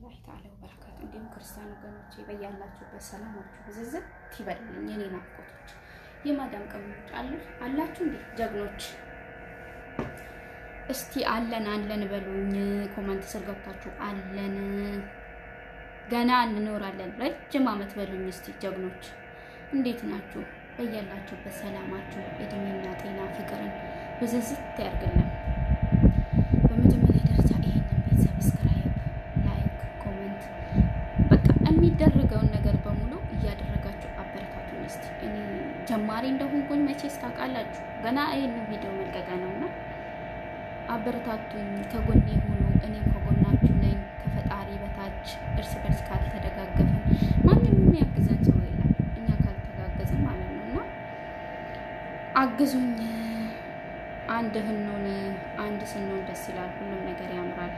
ወራህመቱላሂ ተዓላ ወበረካቱ። እንዲሁም ክርስቲያን ወገኖቼ በያላችሁበት ሰላማችሁ ብዝዝት ይበልልኝ። የኔ ናፍቆቶች የማዳም ቅመሞች አላችሁ እንዴ ጀግኖች? እስቲ አለን አለን በሉኝ። ኮመንት ስር ገብታችሁ አለን ገና እንኖራለን ረጅም ዓመት በሉኝ እስቲ ጀግኖች። እንዴት ናችሁ? በያላችሁበት ሰላማችሁ እድሜና ጤና ፍቅርን ብዝዝት ያርግልን። በመጀመሪያ ደረጃ ይሄንን ቤት ሰብስክራይብ፣ ላይክ፣ ኮሜንት በቃ የሚደረገውን ነገር በሙሉ እያደረጋችሁ አበረታቱኝ እስቲ። እኔ ጀማሪ እንደሆንኩኝ መቼስ ታውቃላችሁ፣ ገና ይሄንን ቪዲዮ መልቀቂያ ነውና አበረታቱኝ፣ ከጎኔ ሁኑ። እኔም ከጎናችሁ ነኝ። ከፈጣሪ በታች እርስ በርስ ካልተደጋገፍን ማንም የሚያግዘን ሰው የለም፣ እኛ ካልተጋገዝን ማለት ነው። እና አግዙኝ። አንድ ህኑን አንድ ስንሆን ደስ ይላል፣ ሁሉም ነገር ያምራል።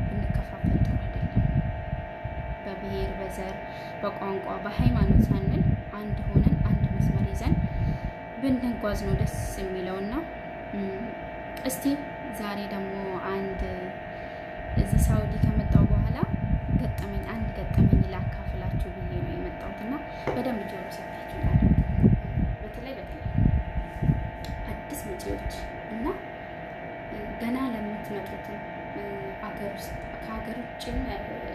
ብንከፋፈል ጥሩ አይደለም። በብሔር በዘር በቋንቋ በሃይማኖት ሳንል አንድ ሆነን አንድ መስመር ይዘን ብንጓዝ ነው ደስ የሚለውና እስቲ ዛሬ ደግሞ አንድ እዚህ ሳውዲ ከመጣው በኋላ ገጠመኝ አንድ ገጠመኝ ላካፍላችሁ ብዬ ነው የመጣሁትና በደንብ ጆሮ ሰጣችሁ ማለት በተለይ አዲስ መጪዎች እና ገና ለምትመጡት አገር ውስጥ ከሀገር ውጭም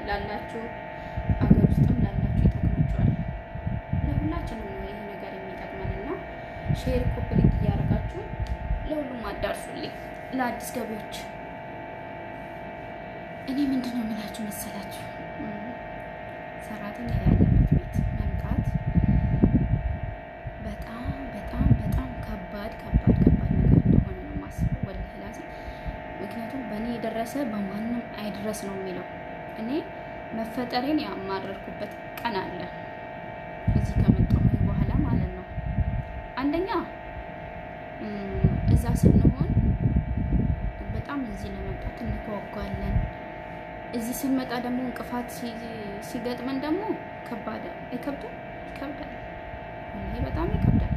ላላችሁ አገር ውስጥም ላላችሁ ይጠቅማችኋል። ለሁላችንም ነው ይሄ ነገር የሚጠቅመንና ሼር ኮፕሊክ እያደረጋችሁ ለሁሉም አዳርሱልኝ። ለአዲስ ገቢዎች እኔ ምንድን ነው የምላችሁ መሰላችሁ፣ ሰራተኛ ያለበት ቤት መምጣት በጣም በጣም በጣም ከባድ ነገር እንደሆነ ነው የማስበው ወላሂ ላዚም። ምክንያቱም በእኔ የደረሰ በማንም አይድረስ ነው የሚለው። እኔ መፈጠሬን ያማረርኩበት ቀን አለ እዚህ ከመጣሁ በኋላ ማለት ነው። አንደኛ እዛ ስንሆን በጣም እዚህ ለመምጣት እንጓጓለን። እዚህ ስንመጣ ደግሞ እንቅፋት ሲገጥመን ደግሞ ከባድ አይከብድም? ይከብዳል። ይሄ በጣም ይከብዳል።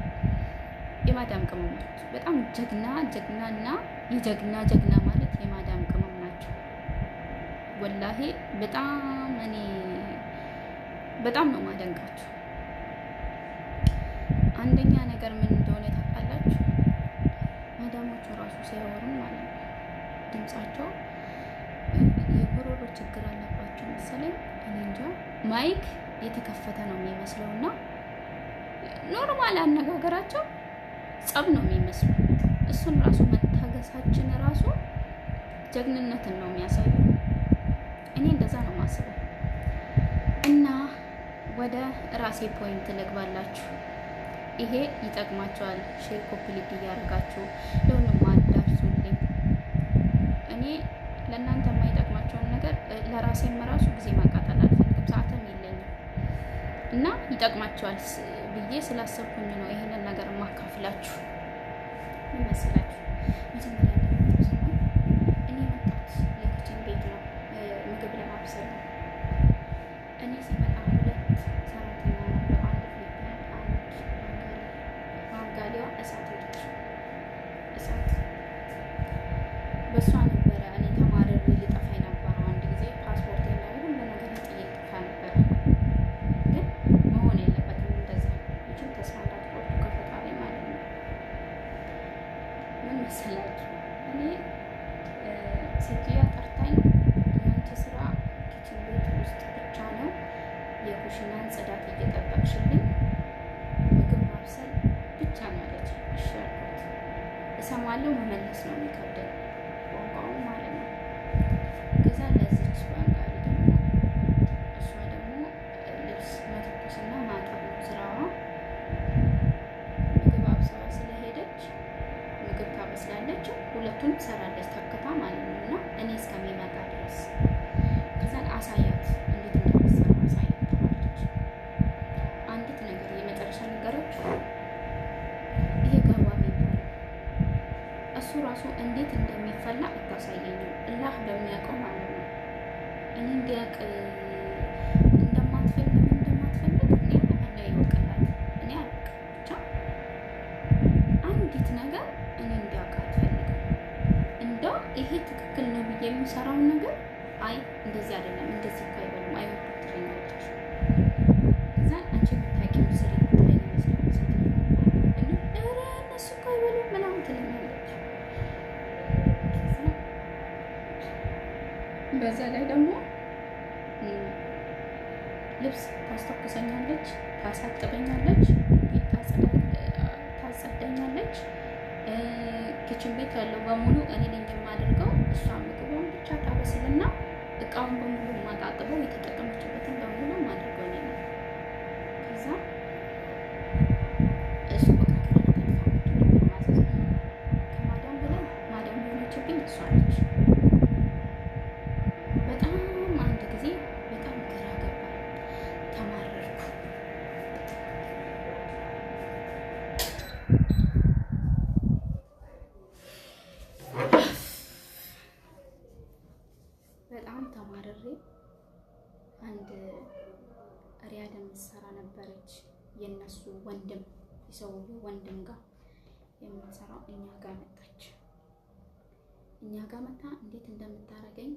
የማዳም ቅመሞች በጣም ጀግናና የጀግና ማለት የማዳም ቅመም ናቸው። ወላሂ እኔ በጣም ነው ማደንቃችሁ። አንደኛ ነገር ምን እንደሆነ ታውቃላችሁ? ማዳሞቹ ራሱ ሲያወሩ ማለት ነው ድምጻቸው የጉሮሮ ችግር አለባቸው መሰለኝ። እኔ እንጃ ማይክ የተከፈተ ነው የሚመስለውና ኖርማል አነጋገራቸው ጸብ ነው የሚመስለው። እሱን ራሱ መታገሳችን ራሱ ጀግንነትን ነው የሚያሳየው። እኔ እንደዛ ነው ማስበው። እና ወደ ራሴ ፖይንት ልግባላችሁ። ይሄ ይጠቅማቸዋል። ሼር ኮፕሊክ እያደረጋችሁ ለሁሉም አዳርሱልኝ። እኔ ለእናንተ የማይጠቅማቸውን ነገር ለራሴም ራሱ ጊዜ ማቃጠል አልፈልግም፣ ሰዓትም የለኝም እና ይጠቅማቸዋል ብዬ ስላሰብኩኝ ነው ይሄንን ነገር ማካፍላችሁ። ምን መሰላችሁ? መጀመሪያ እኔ መጣሁት የኪችን ቤት ነው ምግብ ለማብሰል ነው። እኔ ሲመጣ ሁለት ሰራተኛ ነበር። አንድ ፊሊፒን፣ አንድ ባንጋሊዋ እሳት ሄደች። እሳት በእሷ ነበረ እኔ ተማረር ልጠፋ የነበረው። አንድ ጊዜ ፓስፖርት እና ሁሉ ነገር ጥዬ ጠፋ ነበረ። ግን መሆን የለበትም እንደዛ። ይችም ተስፋ እንዳትቆርጡ ከፈጣሪ ማለት ነው። ምን መሰላችሁ? እኔ ሴትዮዋ ጠርታኝ ያንቺ ስራ ኪችን ቤት ውስጥ ብቻ ነው፣ የኩሽናን ጽዳት እየጠበቅሽልኝ ምግብ ማብሰል ብቻ ነው አለች። እሺ አልኳት። እሰማለሁ፣ መመለስ ነው የሚከብደኝ ቋንቋው ማለት ነው። ከዛ ለዚች ባንጋሊ ደግሞ እሷ ደግሞ ልብስ መተኮስና ማጠብ ነው ስራዋ። ምግብ አብሰዋ ስለሄደች ምግብ ታበስላለች፣ ሁለቱም ትሰራለች ተከታ ማለት ነው። እና እኔ እስከሚመጣ ድረስ ከዛን አሳያት እንዴት እንደምትሰራ አሳያት ተባለች። አንዲት ነገር የመጨረሻ ነገሮች ይሄ ገባ የሚባለው እሱ ራሱ እንዴት እንደሚፈላ አታሳየኝም። አላህ በሚያውቀው ማለት ነው። እኔ እንዲያውቅ እንደማትፈልግ እኔ አላህ ይወቅላት። እኔ አላውቅም። ብቻ አንዲት ነገር እኔ እንዲያውቅ አትፈልግም። እንደው ይሄ ትክክል ነው ብዬ የሚሰራውን ነገር አይ እንደዚህ አይደለም እንደዚህ ልብስ ታስተኩሰኛለች፣ ታሳጥበኛለች፣ ቤት ታጸዳኛለች። ኪችን ቤት ያለው በሙሉ እኔ ነኝ የማደርገው። እሷ ምግቡን ብቻ ታበስልና እቃውን በሙሉ ማጣጥበው የተጠቀመችበትን በሙሉ ማድረገው እኔ ነኝ። ከዛ እሱ ከማዳም በላይ ማዳም የሆነችብኝ እሷ ነች። በጣም አንድ ጊዜ በጣም ግራ ገባኝ፣ ተማረርኩ። በጣም ተማረሬ አንድ ሪያድ የምትሰራ ነበረች፣ የነሱ ወንድም የሰውዬው ወንድም ጋር የምትሰራው እኛ ጋር መጣች። እኛ ጋር መጣ እንዴት እንደምታረገኝ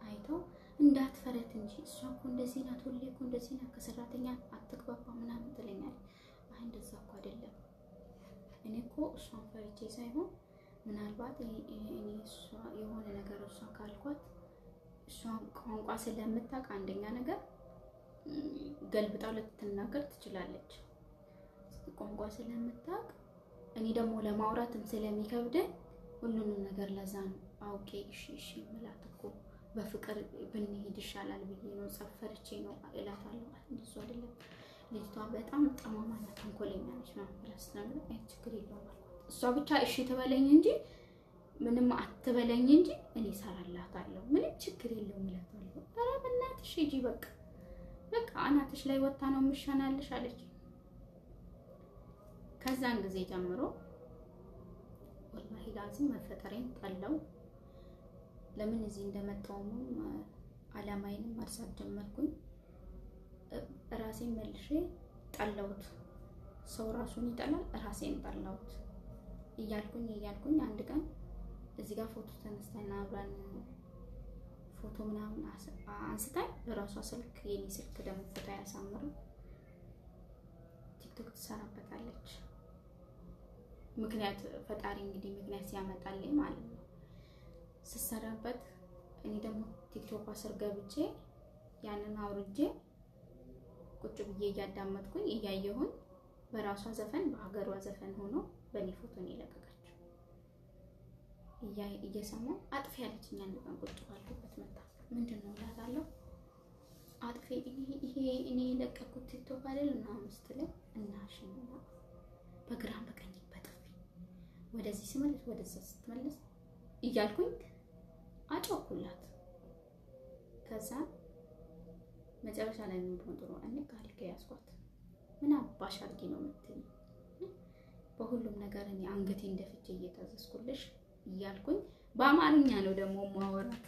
አይተው እንዳትፈረት እንጂ እሷ እኮ እንደዚህ ናት፣ ሁሌ እኮ እንደዚህ ናት፣ ከሰራተኛ አትግባባ ምናምን ትለኛለች። አይ እንደዛ እኮ አይደለም። እኔ እኮ እሷን ፈርቼ ሳይሆን ምናልባት እኔ እሷ የሆነ ነገር እሷ ካልኳት እሷ ቋንቋ ስለምታውቅ አንደኛ ነገር ገልብጣው ልትናገር ትችላለች። ቋንቋ ስለምታውቅ እኔ ደግሞ ለማውራትም ስለሚከብደኝ ሁሉንም ነገር ለዛ ነው አውቄ እሺ ምላት እኮ በፍቅር ብንሄድ ይሻላል ብዬ ነው፣ ጸፈርቼ ነው እላታለሁ። እንደሱ አይደለም ልጅቷ በጣም ጠማማና ተንኮለኛ ነች ምናምን ብላ ስትነግረኝ አይ ችግር የለውም አልኳት። እሷ ብቻ እሺ ትበለኝ እንጂ ምንም አትበለኝ እንጂ እኔ እሰራላታለሁ፣ ምንም ችግር የለውም እላታለሁ። ኧረ በእናትሽ ሂጂ በቃ አናትሽ ላይ ወጣ ነው የምሻናልሽ አለች። ከዛን ጊዜ ጀምሮ ወላሂ ላዚም መፈጠሬን ጠላው። ለምን እዚህ እንደመጣሁም አላማዬንም ማርሳት ጀመርኩኝ። ራሴን መልሼ ጠላሁት። ሰው ራሱን ይጠላል፣ ራሴን ጠላሁት እያልኩኝ አንድ ቀን እዚህ ጋር ፎቶ ተነስተና አብረን ፎቶ ምናምን አንስታኝ በራሷ ስልክ የኔ ስልክ ደግሞ ፎቶ ያሳምረው ቲክቶክ ትሰራበታለች። ምክንያት ፈጣሪ እንግዲህ ምክንያት ሲያመጣልኝ ማለት ነው ስሰራበት። እኔ ደግሞ ቲክቶክ ስር ገብቼ ያንን አውርጄ ቁጭ ብዬ እያዳመጥኩኝ እያየሁኝ በራሷ ዘፈን በሀገሯ ዘፈን ሆኖ በኔ ፎቶ ነው የለቀቀችው። እየሰማሁ አጥፊ ያለችኝ አንድ ቀን ቁጭ ባልኩበት መጣ። ምንድነው እላታለሁ። አጥፊ ይሄ እኔ የለቀኩት ቲክቶክ አይደል እና ስትለኝ እናሽና በግራም በቀኝ በጥፊ ወደዚህ ስመልስ ወደዛ ስትመልስ እያልኩኝ አጮኩላት። ከዛ መጨረሻ ላይ ምን ሆነ ጥሩ እኔ ካልከ ያስኳት ምን አባሽ አድርጊ ነው የምትይኝ? በሁሉም ነገር እኔ አንገቴ እንደፍቼ እየታዘዝኩልሽ እያልኩኝ በአማርኛ ነው ደግሞ ማወራት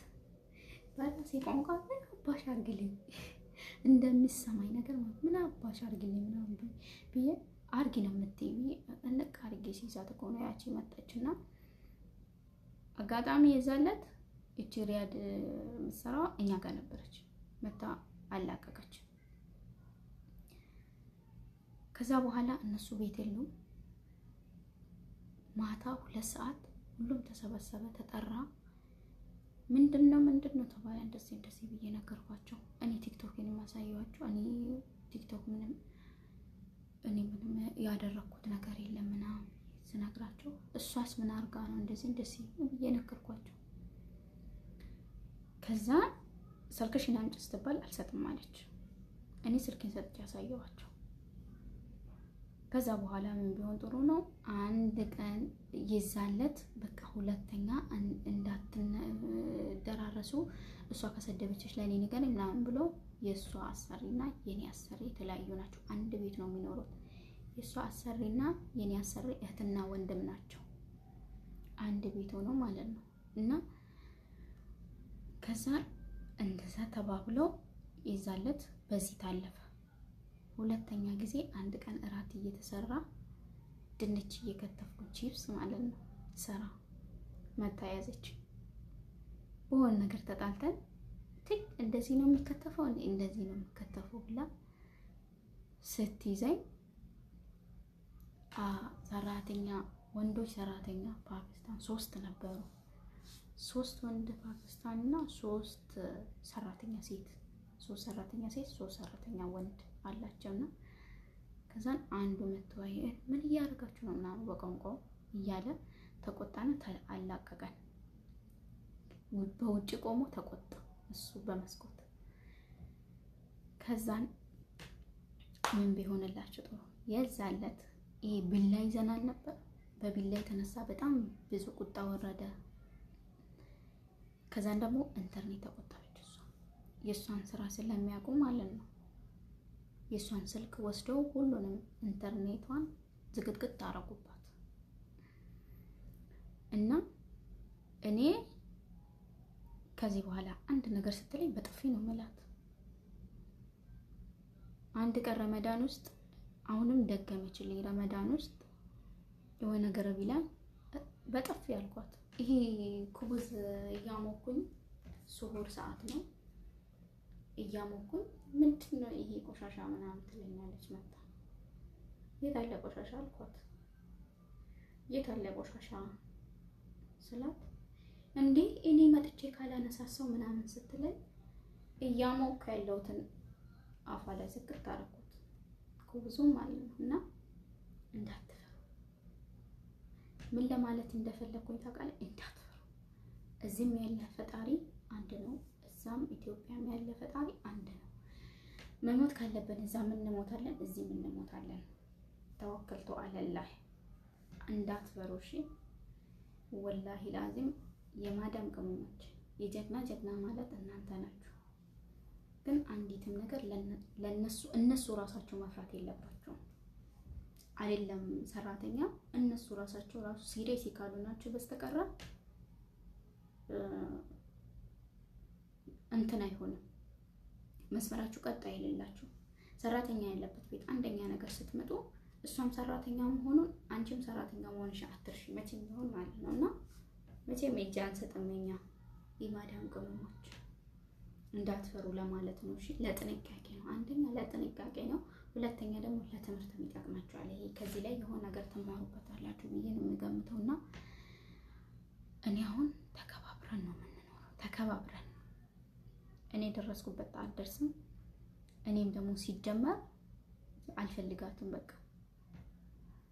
በራሴ ቋንቋ ምን አባሽ አድርግልኝ እንደሚሰማኝ ነገር ማለት ምን አባሽ አድርግልኝ ምናምን ብዬ አርጊ ነው የምትይኝ እንቅ አርጊ ሲይዛት እኮ ነው ያቺ መጣችና አጋጣሚ የዛለት እቺ ሪያድ ምሰራው እኛ ጋር ነበረች። መታ አላቀቀች። ከዛ በኋላ እነሱ ቤት የሉም። ማታ 2 ሰዓት ሁሉም ተሰበሰበ፣ ተጠራ። ምንድነው ተባለ። እንደዚህ ብዬ ነገርኳቸው። እኔ ቲክቶክን ማሳየዋቸው እኔ ቲክቶክ ምንም ያደረኩት ነገር የለም ምናምን ስነግራቸው እሷስ ምን አርጋ ነው እንደዚህ ብዬ ነገርኳቸው። ከዛ ስልክሽን አምጪ ስትባል አልሰጥም አለች። እኔ ስልኬን ሰጥቼ ያሳየዋቸው። ከዛ በኋላ ምን ቢሆን ጥሩ ነው አንድ ቀን ይዛለት በቃ ሁለተኛ እንዳትደራረሱ እሷ ከሰደበችሽ ለኔ ነገር ምናምን ብሎ የሷ አሰሪና የኔ አሰሪ የተለያዩ ናቸው። አንድ ቤት ነው የሚኖሩት። የሷ አሰሪና የኔ አሰሪ እህትና ወንድም ናቸው። አንድ ቤት ሆኖ ማለት ነው። እና ከዛ እንደዛ ተባብለው ይዛለት በዚህ ታለፈ። ሁለተኛ ጊዜ አንድ ቀን እራት እየተሰራ ድንች እየከተፍኩ ቺፕስ ማለት ነው ሰራ መታያዘች። በሆነ ነገር ተጣልተን እንደዚህ ነው የሚከተፈው እንደዚህ ነው የሚከተፈው ብላ ስትይዘኝ ሰራተኛ ወንዶች ሰራተኛ ፓኪስታን 3 ነበሩ። 3 ወንድ ፓኪስታን እና 3 ሰራተኛ ሴት 3 ሰራተኛ ሴት 3 ሰራተኛ ወንድ አላቸውና ከዛን አንዱ መተዋይ ምን እያደረጋችሁ ነው ምናምን በቋንቋው እያለ ተቆጣና አላቀቀን። በውጭ ቆሞ ተቆጣ እሱ በመስኮት። ከዛን ምን ቢሆንላችሁ ጥሩ የዛለት ይሄ ቢላ ይዘናል ነበር። በቢላ የተነሳ በጣም ብዙ ቁጣ ወረደ። ከዛን ደግሞ ኢንተርኔት ተቆጣች። እሷ የእሷን ስራ ስለሚያውቁ ማለት ነው የእሷን ስልክ ወስደው ሁሉንም ኢንተርኔቷን ዝግትግት አረጉባት። እና እኔ ከዚህ በኋላ አንድ ነገር ስትለኝ በጥፊ ነው የምላት። አንድ ቀን ረመዳን ውስጥ አሁንም ደገመችልኝ። ረመዳን ውስጥ የሆነ ነገር ቢላ በጥፊ ያልኳት። ይሄ ኩብዝ እያሞኩኝ ሱሁር ሰዓት ነው እያሞኩኝ ምንድነው ይሄ ቆሻሻ ምናምን ትለኛለች መጣ። የት አለ ቆሻሻ አልኳት። የት አለ ቆሻሻ ስላት እንዴ እኔ መጥቼ ካላነሳሰው ምናምን ስትለኝ እያሞኩ ያለውትን አፋ ላይ ስክት አደረኩት ኩብዙም ማለት ነው። እና እንዳትፈሩ ምን ለማለት እንደፈለኩኝ ታውቃለህ? እንዳትፈሩ እዚህም ያለ ፈጣሪ አንድ ነው፣ እዛም ኢትዮጵያም ያለ ፈጣሪ አንድ ነው። መሞት ካለብን እዛም እንሞታለን፣ እዚህም እንሞታለን። ተወከልቱ አለላህ እንዳትፈሩ እሺ። ወላሂ ላዚም የማዳም ቅመሞች የጀግና ማለት እናንተ ናችሁ። ግን አንዲትም ነገር ለነሱ እነሱ ራሳቸው መፍራት የለባቸውም። አይደለም ሰራተኛ እነሱ ራሳቸው ራሱ ሲሪየስ ይካሉ ናቸው በስተቀር እንትን አይሆንም። መስመራችሁ ቀጣይ የሌላችሁ ሰራተኛ ያለበት ቤት አንደኛ ነገር ስትመጡ እሷም ሰራተኛ መሆኑን አንቺም ሰራተኛ መሆንሽ አትርሺ መቼም ቢሆን ማለት ነውና መቼም እጅ አንሰጥም እኛ የማዳም ቅመሞች እንዳትፈሩ ለማለት ነው። እሺ ለጥንቃቄ ነው። አንደኛ ለጥንቃቄ ነው፣ ሁለተኛ ደግሞ ለትምህርት ይጠቅማችኋል። ይሄ ከዚህ ላይ የሆነ ነገር ትማሩበታላችሁ ብዬ ነው የምገምተውና እኔ አሁን ተከባብረን ነው የምንኖረው። ተከባብረን እኔ ደረስኩበት አልደርስም። እኔም ደግሞ ሲጀመር አልፈልጋትም በቃ።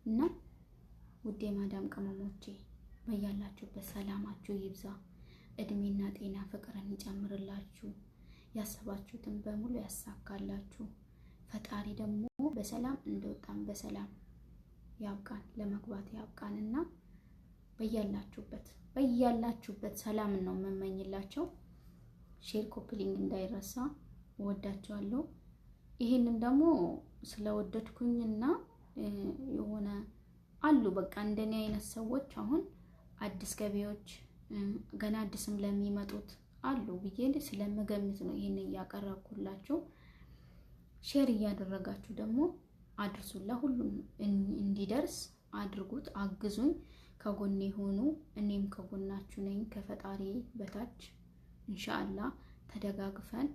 እና ውዴ ማዳም ቅመሞቼ በያላችሁበት ሰላማችሁ ይብዛ፣ እድሜና ጤና ፍቅርን ይጨምርላችሁ፣ ያሰባችሁትን በሙሉ ያሳካላችሁ። ፈጣሪ ደግሞ በሰላም እንደወጣን በሰላም ያብቃን፣ ለመግባት ያብቃንና በያላችሁበት ሰላም ነው የምመኝላችሁ። ሼር ኮፕሊንግ እንዳይረሳ። ወዳችኋለሁ። ይሄንን ደግሞ ስለወደድኩኝና የሆነ አሉ በቃ እንደኔ አይነት ሰዎች አሁን አዲስ ገቢዎች ገና አዲስም ለሚመጡት አሉ ብዬ ስለምገምት ነው ይሄን እያቀረብኩላችሁ። ሼር እያደረጋችሁ ደግሞ አድርሱላ፣ ሁሉም እንዲደርስ አድርጉት፣ አግዙኝ፣ ከጎኔ ሆኑ። እኔም ከጎናችሁ ነኝ ከፈጣሪ በታች ኢንሻአላህ። ተደጋግፈን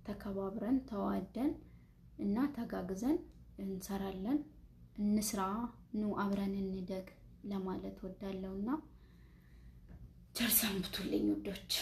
ተከባብረን ተዋደን እና ተጋግዘን እንሰራለን። እንስራ፣ ኑ አብረን እንደግ ለማለት ወዳለውና ቸር ሰንብቱልኝ ውዶች።